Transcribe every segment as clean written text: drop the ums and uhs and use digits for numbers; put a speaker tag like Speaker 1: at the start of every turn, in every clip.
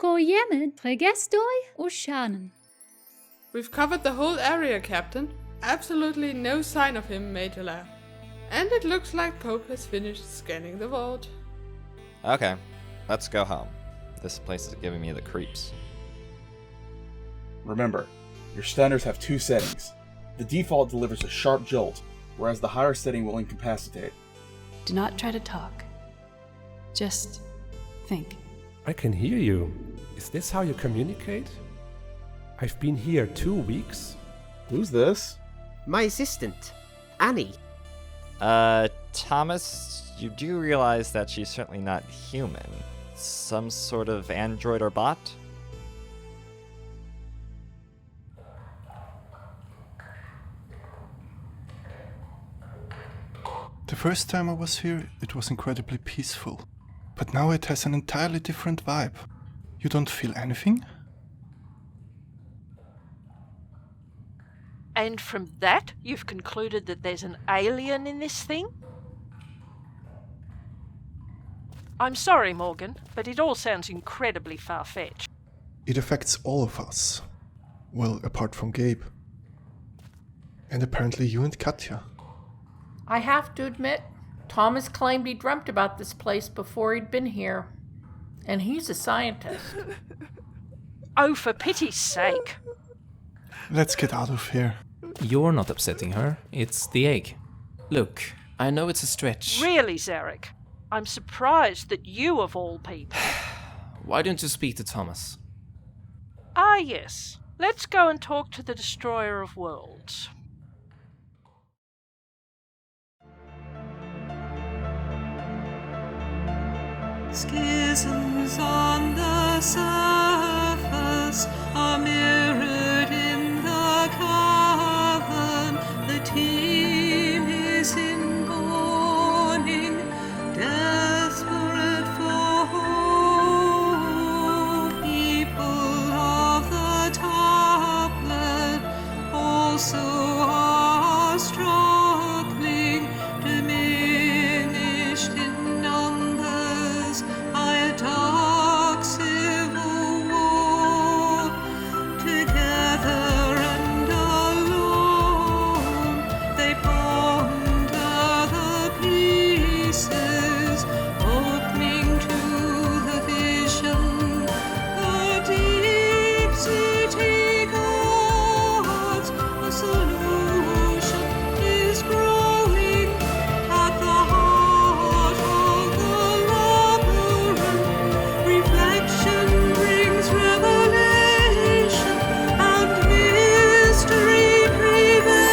Speaker 1: Koyemen, Tregestoi, Ushanen.
Speaker 2: We've covered the whole area, Captain. Absolutely no sign of him, Major Lair. And it looks like Pope has finished scanning the vault.
Speaker 3: Okay, let's go home. This place is giving me the creeps.
Speaker 4: Remember, your stunners have 2 settings. The default delivers a sharp jolt, whereas the higher setting will incapacitate.
Speaker 5: Do not try to talk. Just think.
Speaker 6: I can hear you. Is this how you communicate? I've been here 2 weeks.
Speaker 4: Who's this?
Speaker 7: My assistant, Annie.
Speaker 3: Thomas, you do realize that she's certainly not human. Some sort of android or bot?
Speaker 8: The first time I was here, it was incredibly peaceful. But now it has an entirely different vibe. You don't feel anything?
Speaker 9: And from that, you've concluded that there's an alien in this thing? I'm sorry, Morgan, but it all sounds incredibly far-fetched.
Speaker 8: It affects all of us. Well, apart from Gabe. And apparently you and Katya.
Speaker 10: I have to admit, Thomas claimed he dreamt about this place before he'd been here. And he's a scientist.
Speaker 9: Oh, for pity's sake.
Speaker 8: Let's get out of here.
Speaker 11: You're not upsetting her, it's the egg. Look, I know it's a stretch.
Speaker 9: Really, Zarek? I'm surprised that you, of all people...
Speaker 11: Why don't you speak to Thomas?
Speaker 9: Ah, yes. Let's go and talk to the Destroyer of Worlds.
Speaker 12: Schisms on the surface are mirrored in the cavern. The team is in mourning, desperate for hope. People of the tablet also are struggling, diminished in numbers by a dark civil war. Together and alone, they ponder the pieces, opening to the vision. The deep-seated gods, a solution is growing at the heart of the labyrinth. Reflection brings revelation, and mystery prevails.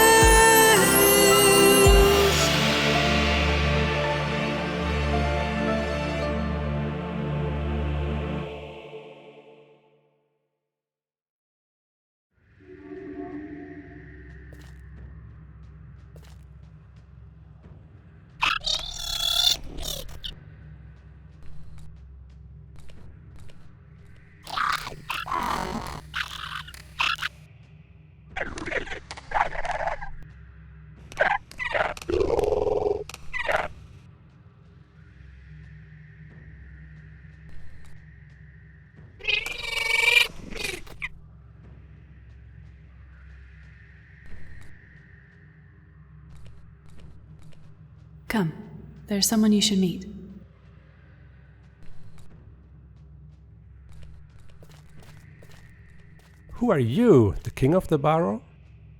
Speaker 5: Come, there's someone you should meet.
Speaker 6: Who are you, the king of the barrow?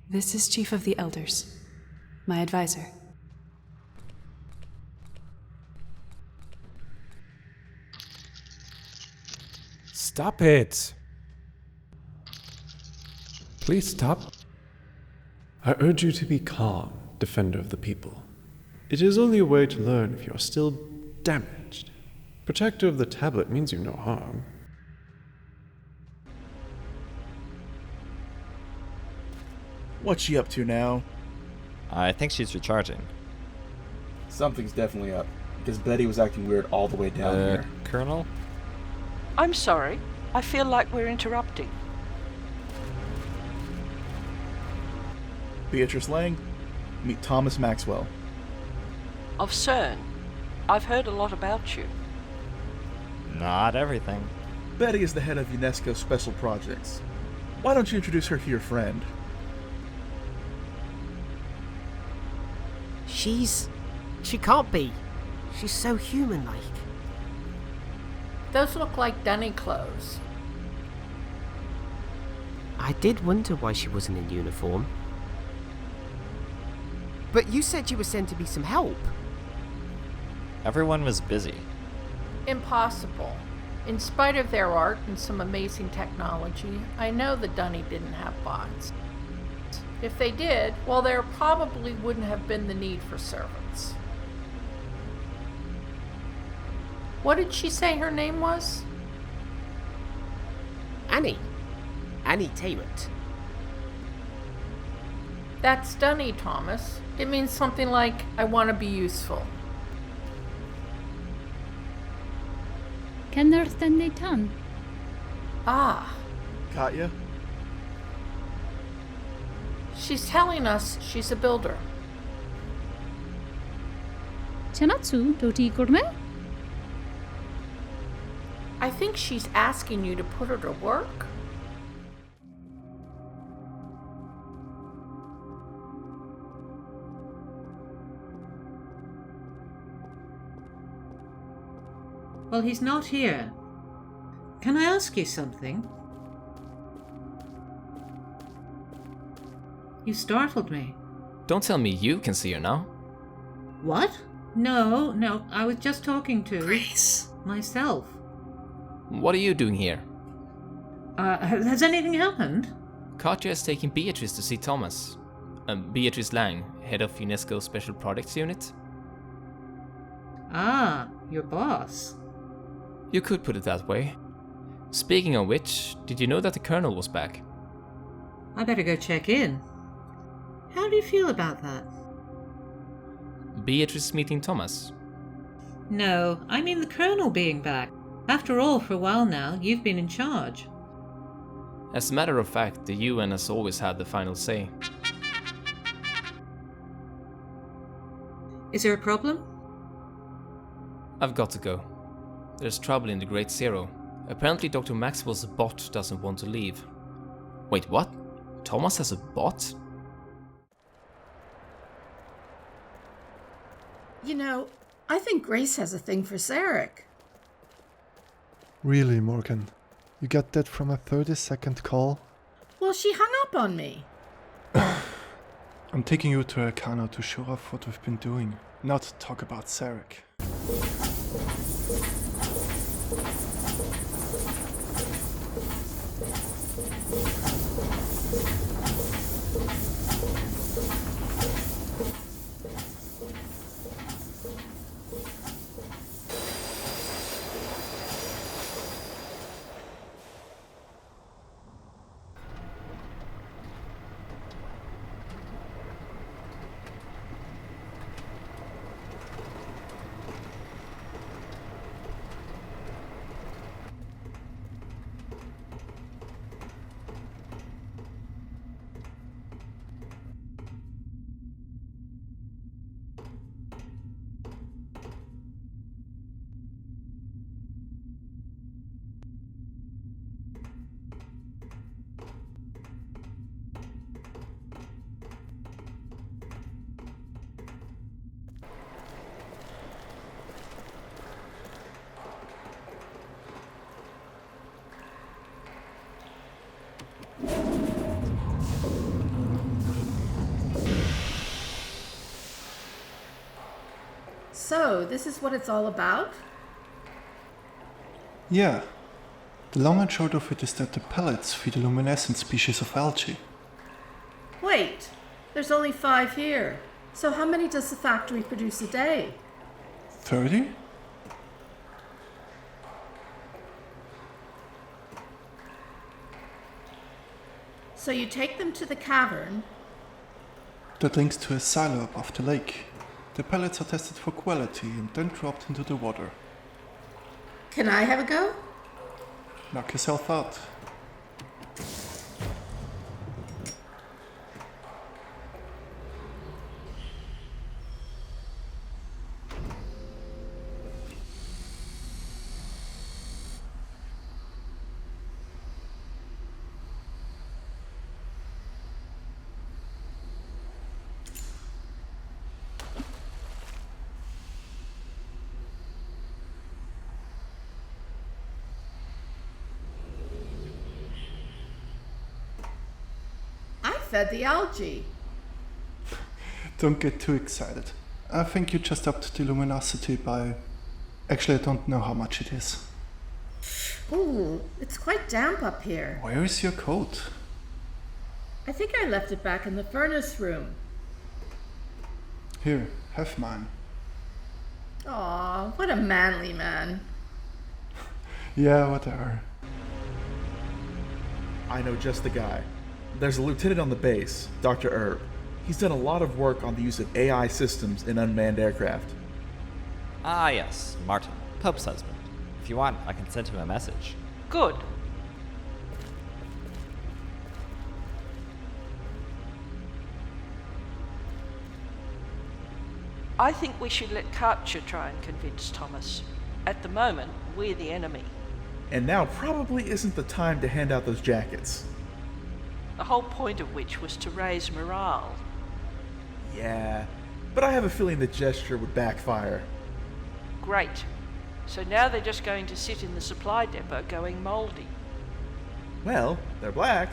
Speaker 5: This is Chief of the Elders, my advisor.
Speaker 6: Stop it! Please stop.
Speaker 13: I urge you to be calm, defender of the people. It is only a way to learn if you are still damaged. Protector of the tablet means you no harm.
Speaker 4: What's she up to now?
Speaker 3: I think she's recharging.
Speaker 4: Something's definitely up, because Betty was acting weird all the way down here.
Speaker 3: Colonel?
Speaker 9: I'm sorry. I feel like we're interrupting.
Speaker 4: Beatrice Lang, meet Thomas Maxwell.
Speaker 9: Of CERN. I've heard a lot about you.
Speaker 3: Not everything.
Speaker 4: Betty is the head of UNESCO Special Projects. Why don't you introduce her to your friend?
Speaker 7: She can't be. She's so human-like.
Speaker 10: Those look like dunny clothes.
Speaker 7: I did wonder why she wasn't in uniform. But you said you were sent to be some help.
Speaker 3: Everyone was busy.
Speaker 10: Impossible. In spite of their art and some amazing technology, I know the dunny didn't have bots. If they did, well, there probably wouldn't have been the need for servants. What did she say her name was?
Speaker 7: Annie Taymont.
Speaker 10: That's dunny, Thomas. It means something like, I want to be useful.
Speaker 1: Kennerthen they tan.
Speaker 10: Ah,
Speaker 4: Katya?
Speaker 10: she's telling us she's a builder.
Speaker 1: Chanatsu doti kurme?
Speaker 10: I think she's asking you to put her to work.
Speaker 14: Well, he's not here. Can I ask you something? You startled me.
Speaker 11: Don't tell me you can see her now.
Speaker 14: What? No, I was just talking to... Grace. Myself.
Speaker 11: What are you doing here?
Speaker 14: Has anything happened?
Speaker 11: Katja is taking Beatrice to see Thomas. Beatrice Lang, head of UNESCO Special Projects Unit.
Speaker 14: Ah, your boss.
Speaker 11: You could put it that way. Speaking of which, did you know that the Colonel was back?
Speaker 14: I better go check in. How do you feel about that?
Speaker 11: Beatrice meeting Thomas?
Speaker 14: No, I mean the Colonel being back. After all, for a while now, you've been in charge.
Speaker 11: As a matter of fact, the UN has always had the final say.
Speaker 14: Is there a problem?
Speaker 11: I've got to go. There's trouble in the Great Zero. Apparently Dr. Maxwell's bot doesn't want to leave. Wait, what? Thomas has a bot?
Speaker 15: You know, I think Grace has a thing for Sarek.
Speaker 8: Really, Morgan? You got that from a 30-second call?
Speaker 15: Well, she hung up on me.
Speaker 8: I'm taking you to Arcana to show off what we've been doing, not talk about Sarek.
Speaker 15: So, this is what it's all about?
Speaker 8: Yeah. The long and short of it is that the pellets feed a luminescent species of algae.
Speaker 15: Wait, there's only 5 here. So how many does the factory produce a day?
Speaker 8: 30?
Speaker 15: So you take them to the cavern.
Speaker 8: That links to a silo above the lake. The pellets are tested for quality and then dropped into the water.
Speaker 15: Can I have a go?
Speaker 8: Knock yourself out.
Speaker 15: fed the algae.
Speaker 8: Don't get too excited. I think you just upped the luminosity by... Actually, I don't know how much it is.
Speaker 15: Ooh, it's quite damp up here.
Speaker 8: Where is your coat?
Speaker 15: I think I left it back in the furnace room.
Speaker 8: Here, have mine.
Speaker 15: Aw, what a manly man.
Speaker 8: Yeah, whatever.
Speaker 4: I know just the guy. There's a lieutenant on the base, Dr. Erb. He's done a lot of work on the use of AI systems in unmanned aircraft.
Speaker 3: Ah, yes, Martin, Pope's husband. If you want, I can send him a message.
Speaker 9: Good. I think we should let Karcher try and convince Thomas. At the moment, we're the enemy.
Speaker 4: And now probably isn't the time to hand out those jackets.
Speaker 9: The whole point of which was to raise morale.
Speaker 4: Yeah, but I have a feeling the gesture would backfire.
Speaker 9: Great. So now they're just going to sit in the supply depot going mouldy.
Speaker 4: Well, they're black,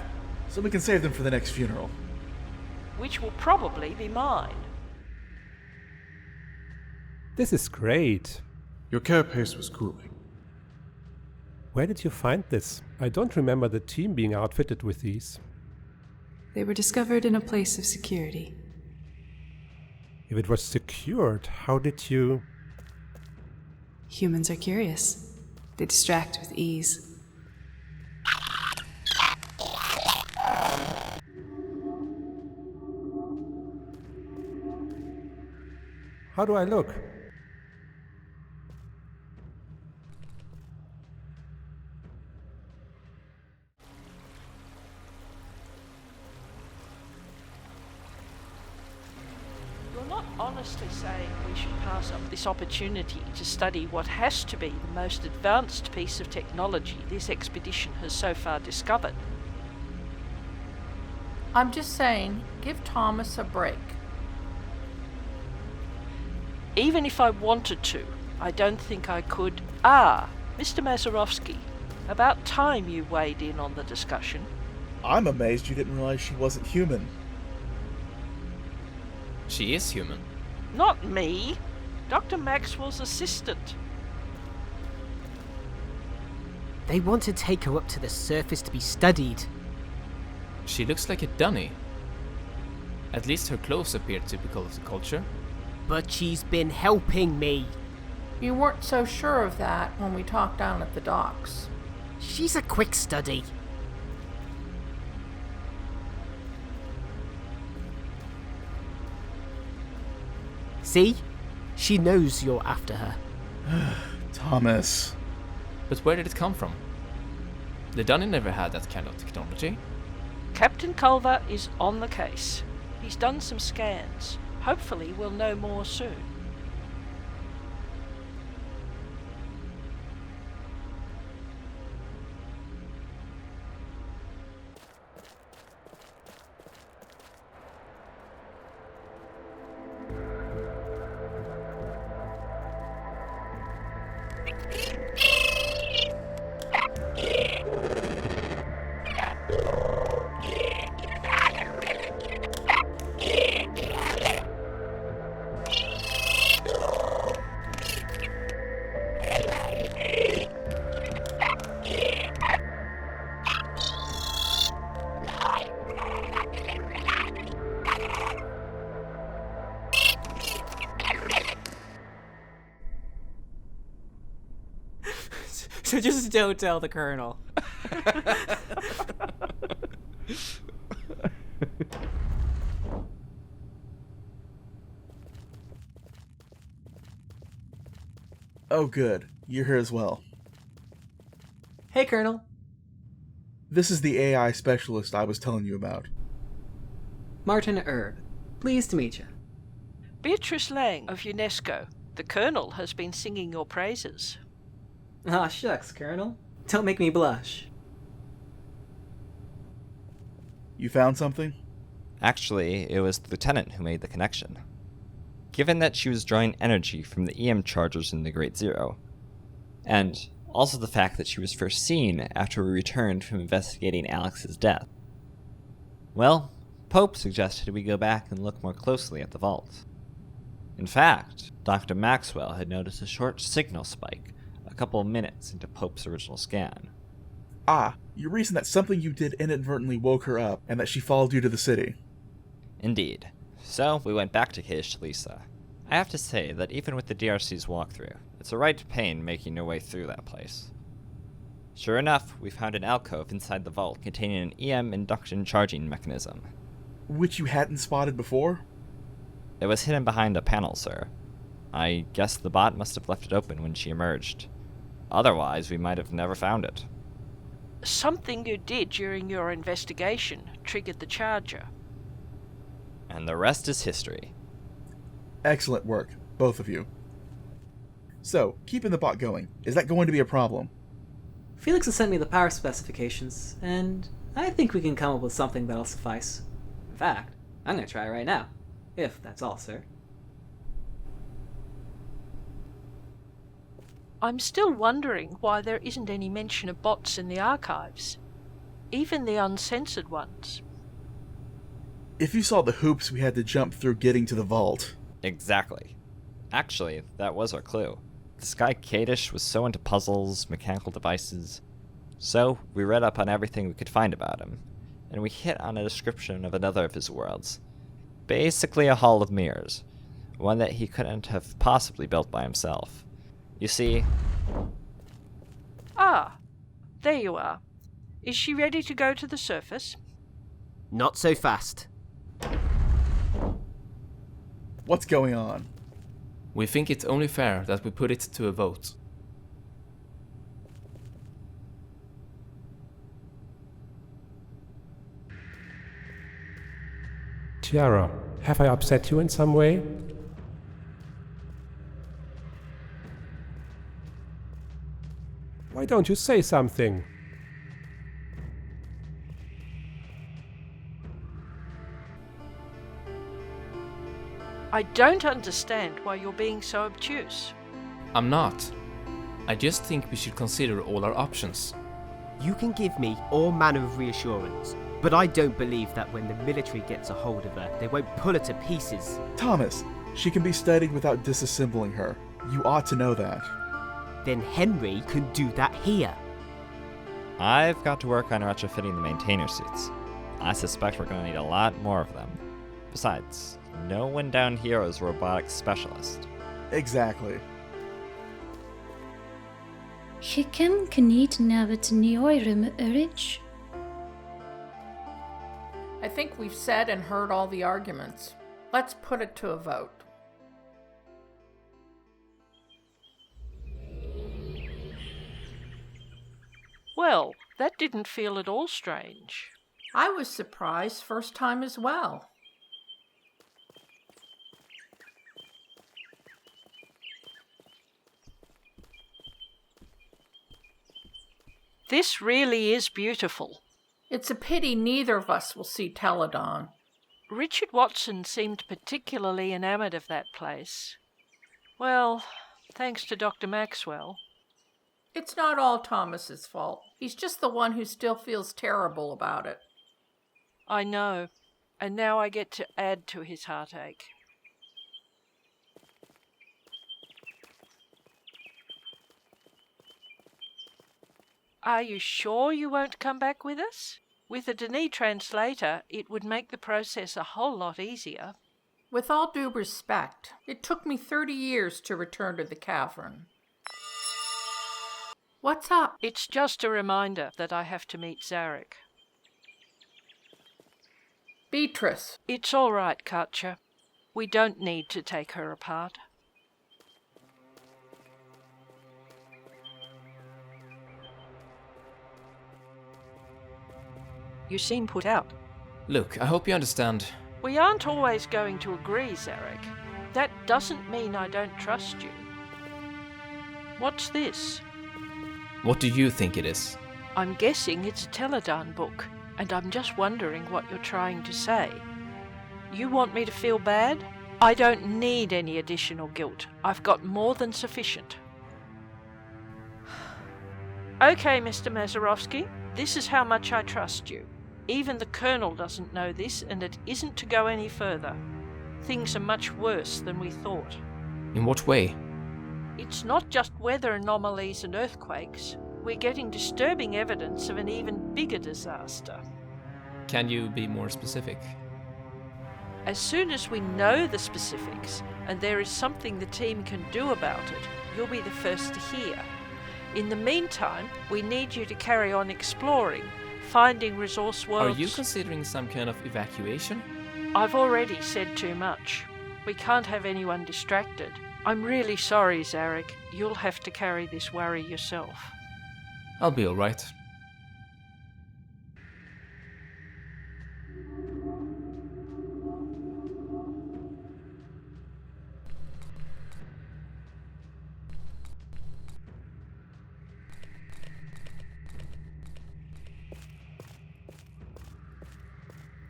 Speaker 4: so we can save them for the next funeral.
Speaker 9: Which will probably be mine.
Speaker 6: This is great.
Speaker 13: Your carapace was cooling.
Speaker 6: Where did you find this? I don't remember the team being outfitted with these.
Speaker 5: They were discovered in a place of security.
Speaker 6: If it was secured, how did you...
Speaker 5: Humans are curious. They distract with ease.
Speaker 6: How do I look?
Speaker 9: You're not honestly saying we should pass up this opportunity to study what has to be the most advanced piece of technology this expedition has so far discovered.
Speaker 10: I'm just saying, give Thomas a break.
Speaker 9: Even if I wanted to, I don't think I could. Ah, Mr. Mazerovsky, about time you weighed in on the discussion.
Speaker 4: I'm amazed you didn't realize she wasn't human.
Speaker 11: She is human.
Speaker 9: Not me. Dr. Maxwell's assistant.
Speaker 7: They want to take her up to the surface to be studied.
Speaker 11: She looks like a dunny. At least her clothes appear typical of the culture.
Speaker 7: But she's been helping me.
Speaker 10: You weren't so sure of that when we talked down at the docks.
Speaker 7: She's a quick study. See? She knows you're after her.
Speaker 4: Thomas.
Speaker 11: But where did it come from? The dunny never had that kind of technology.
Speaker 9: Captain Culver is on the case. He's done some scans. Hopefully we'll know more soon.
Speaker 7: So just don't tell the Colonel.
Speaker 4: Oh good, you're here as well.
Speaker 7: Hey, Colonel.
Speaker 4: This is the AI specialist I was telling you about.
Speaker 16: Martin Erb. Pleased to meet you.
Speaker 9: Beatrice Lang of UNESCO. The Colonel has been singing your praises.
Speaker 16: Ah, shucks, Colonel. Don't make me blush.
Speaker 4: You found something?
Speaker 3: Actually, it was the lieutenant who made the connection. Given that she was drawing energy from the EM chargers in the Great Zero, and also the fact that she was first seen after we returned from investigating Alex's death. Well, Pope suggested we go back and look more closely at the vault. In fact, Dr. Maxwell had noticed a short signal spike a couple of minutes into Pope's original scan.
Speaker 4: Ah, you reason that something you did inadvertently woke her up, and that she followed you to the city.
Speaker 3: Indeed. So, we went back to Cage Lisa. I have to say that even with the DRC's walkthrough, it's a right pain making your way through that place. Sure enough, we found an alcove inside the vault containing an EM induction charging mechanism.
Speaker 4: Which you hadn't spotted before?
Speaker 3: It was hidden behind a panel, sir. I guess the bot must have left it open when she emerged. Otherwise, we might have never found it.
Speaker 9: Something you did during your investigation triggered the charger.
Speaker 3: And the rest is history.
Speaker 4: Excellent work, both of you. So, keeping the bot going, is that going to be a problem?
Speaker 16: Felix has sent me the power specifications, and I think we can come up with something that'll suffice. In fact, I'm going to try right now, if that's all, sir.
Speaker 9: I'm still wondering why there isn't any mention of bots in the archives, even the uncensored ones.
Speaker 4: If you saw the hoops we had to jump through getting to the vault.
Speaker 3: Exactly. Actually, that was our clue. This guy Kadish was so into puzzles, mechanical devices. So, we read up on everything we could find about him, and we hit on a description of another of his worlds. Basically a hall of mirrors, one that he couldn't have possibly built by himself. You see...
Speaker 9: Ah, there you are. Is she ready to go to the surface?
Speaker 7: Not so fast.
Speaker 4: What's going on?
Speaker 11: We think it's only fair that we put it to a vote.
Speaker 6: Tiara, have I upset you in some way? Why don't you say something?
Speaker 9: I don't understand why you're being so obtuse.
Speaker 11: I'm not. I just think we should consider all our options.
Speaker 7: You can give me all manner of reassurance, but I don't believe that when the military gets a hold of her, they won't pull her to pieces.
Speaker 4: Thomas, she can be studied without disassembling her. You ought to know that.
Speaker 7: Then Henry can do that here.
Speaker 3: I've got to work on retrofitting the maintainer suits. I suspect we're going to need a lot more of them. Besides, no one down here is a robotics specialist.
Speaker 4: Exactly.
Speaker 1: Chicken kniet navet neoirum urich.
Speaker 10: I think we've said and heard all the arguments. Let's put it to a vote.
Speaker 9: Well, that didn't feel at all strange.
Speaker 10: I was surprised first time as well.
Speaker 9: This really is beautiful.
Speaker 10: It's a pity neither of us will see Teledon.
Speaker 9: Richard Watson seemed particularly enamoured of that place. Well, thanks to Dr. Maxwell.
Speaker 10: It's not all Thomas's fault. He's just the one who still feels terrible about it.
Speaker 9: I know, and now I get to add to his heartache. Are you sure you won't come back with us? With a Denis translator, it would make the process a whole lot easier.
Speaker 10: With all due respect, it took me 30 years to return to the cavern. What's up?
Speaker 9: It's just a reminder that I have to meet Zarek.
Speaker 10: Beatrice.
Speaker 9: It's all right, Katja. We don't need to take her apart. You seem put out.
Speaker 11: Look, I hope you understand.
Speaker 9: We aren't always going to agree, Zarek. That doesn't mean I don't trust you. What's this?
Speaker 11: What do you think it is?
Speaker 9: I'm guessing it's a Teledon book, and I'm just wondering what you're trying to say. You want me to feel bad? I don't need any additional guilt. I've got more than sufficient. Okay, Mr. Mazerovsky, this is how much I trust you. Even the Colonel doesn't know this, and it isn't to go any further. Things are much worse than we thought.
Speaker 11: In what way?
Speaker 9: It's not just weather anomalies and earthquakes. We're getting disturbing evidence of an even bigger disaster.
Speaker 11: Can you be more specific?
Speaker 9: As soon as we know the specifics, and there is something the team can do about it, you'll be the first to hear. In the meantime, we need you to carry on exploring, finding resource worlds.
Speaker 11: Are you considering some kind of evacuation?
Speaker 9: I've already said too much. We can't have anyone distracted. I'm really sorry, Zarek. You'll have to carry this worry yourself.
Speaker 11: I'll be alright.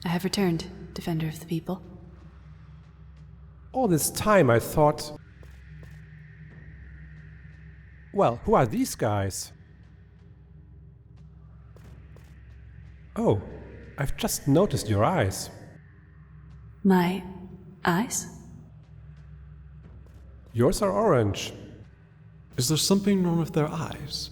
Speaker 5: I have returned, Defender of the People.
Speaker 6: All this time I thought... Well, who are these guys? Oh, I've just noticed your eyes.
Speaker 5: My eyes?
Speaker 6: Yours are orange.
Speaker 13: Is there something wrong with their eyes?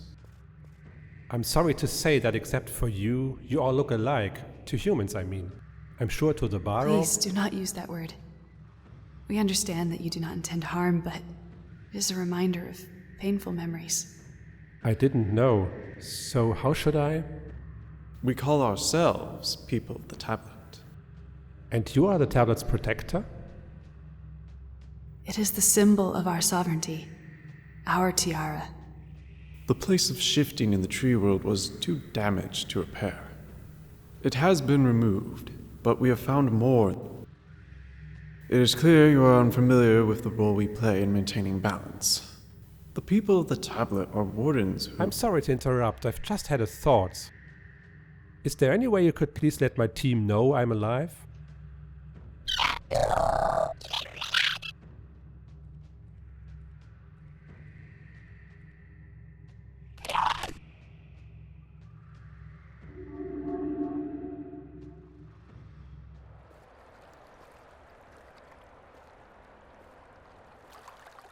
Speaker 6: I'm sorry to say that except for you, you all look alike. To humans, I mean. I'm sure to the Barrow...
Speaker 5: Please do not use that word. We understand that you do not intend harm, but it is a reminder of painful memories.
Speaker 6: I didn't know, so how should I?
Speaker 13: We call ourselves people of the tablet.
Speaker 6: And you are the tablet's protector?
Speaker 5: It is the symbol of our sovereignty, our tiara.
Speaker 13: The place of shifting in the tree world was too damaged to repair. It has been removed, but we have found more. It is clear you are unfamiliar with the role we play in maintaining balance. The people of the tablet are wardens who...
Speaker 6: I'm sorry to interrupt, I've just had a thought. Is there any way you could please let my team know I'm alive?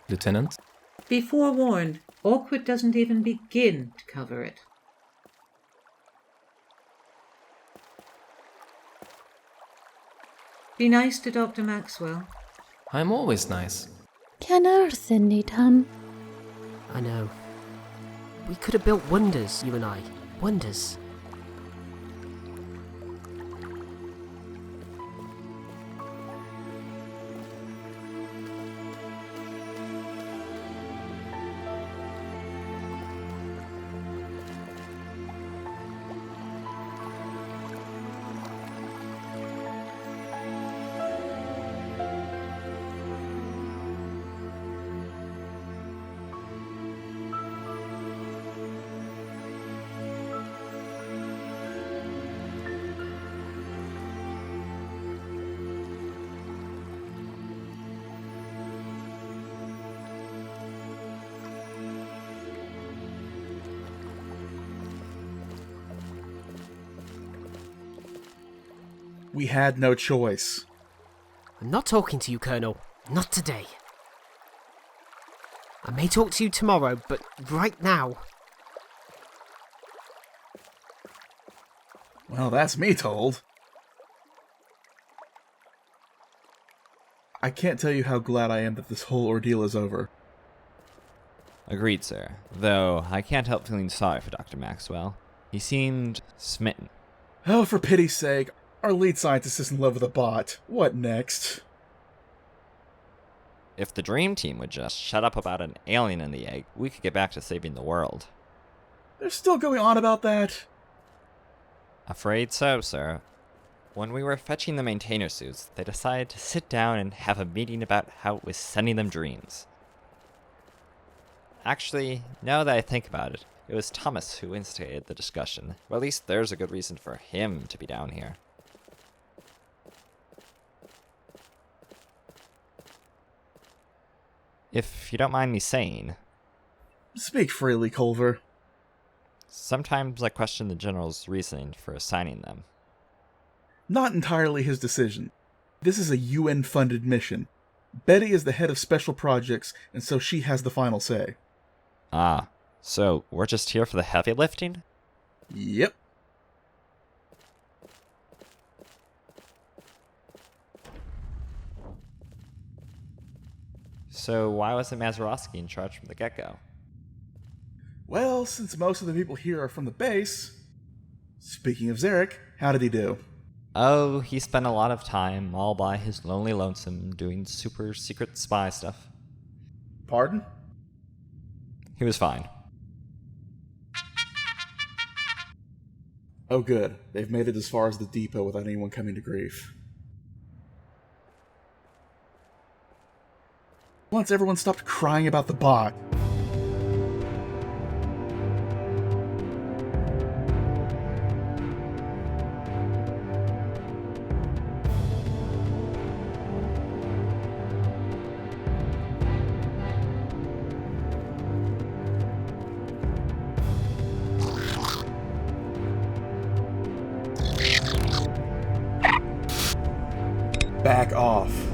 Speaker 11: Lieutenant?
Speaker 14: Be forewarned, Awkward doesn't even begin to cover it. Be nice to Dr. Maxwell.
Speaker 11: I'm always nice.
Speaker 1: Can Earth need him?
Speaker 7: I know. We could have built wonders, you and I. Wonders.
Speaker 4: We had no choice.
Speaker 7: I'm not talking to you, Colonel. Not today. I may talk to you tomorrow, but right now...
Speaker 4: Well, that's me told. I can't tell you how glad I am that this whole ordeal is over.
Speaker 3: Agreed, sir. Though, I can't help feeling sorry for Dr. Maxwell. He seemed smitten.
Speaker 4: Oh, for pity's sake. Our lead scientist is in love with a bot. What next?
Speaker 3: If the dream team would just shut up about an alien in the egg, we could get back to saving the world.
Speaker 4: They're still going on about that?
Speaker 3: Afraid so, sir. When we were fetching the maintainer suits, they decided to sit down and have a meeting about how it was sending them dreams. Actually, now that I think about it, it was Thomas who instigated the discussion. Or at least there's a good reason for him to be down here. If you don't mind me saying...
Speaker 4: Speak freely, Culver.
Speaker 3: Sometimes I question the General's reasoning for assigning them.
Speaker 4: Not entirely his decision. This is a UN-funded mission. Betty is the head of special projects, and so she has the final say.
Speaker 3: Ah, so we're just here for the heavy lifting?
Speaker 4: Yep.
Speaker 3: So why wasn't Mazeroski in charge from the get-go?
Speaker 4: Well, since most of the people here are from the base... Speaking of Zarek, how did he do?
Speaker 3: Oh, he spent a lot of time all by his lonely lonesome doing super secret spy stuff.
Speaker 4: Pardon?
Speaker 3: He was fine.
Speaker 4: Oh good, they've made it as far as the depot without anyone coming to grief. Once everyone stopped crying about the bot. Back off.